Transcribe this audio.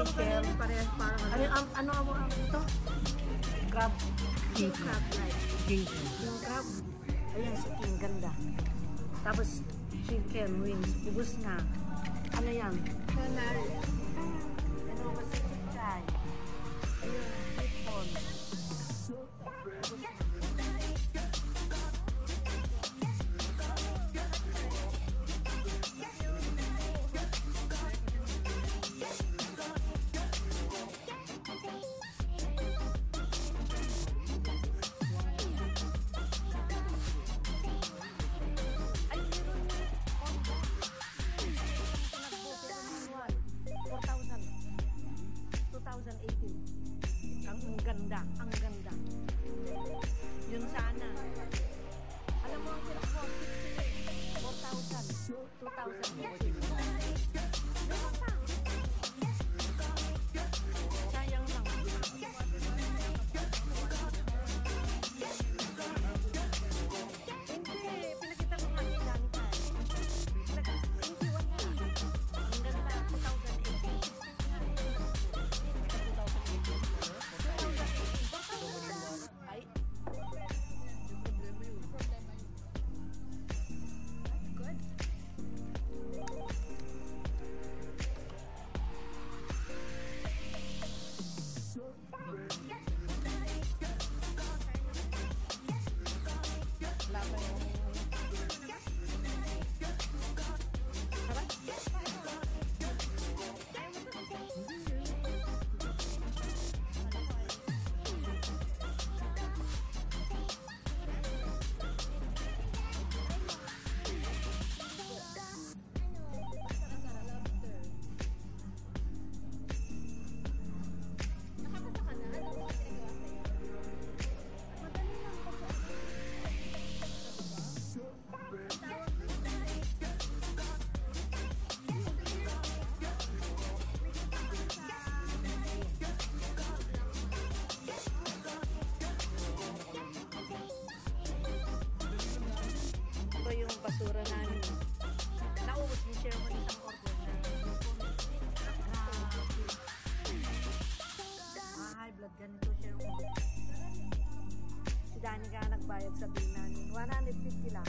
shell. Ano ang ito? Crab. King crab like. King crab. Ayan, si King, ganda. Tapos, chicken wings. Ubus na. Ano yan? Canary. Ano ba si Chichay? Ayun, hipon. Ang ganda. Yun sana. Alam mo ang pinaka 4,000. 2,000. Sayang lang. Hindi, pinakita ko nga yung ganda. Hindi, wala. Ang ganda, 2018. Ay. Good. Yung basura namin. Naubos ni Sherman isang order na. Grabe. High blood ganito, Sherman. Si Danny ka nagbayad sa bill namin. 150 lang.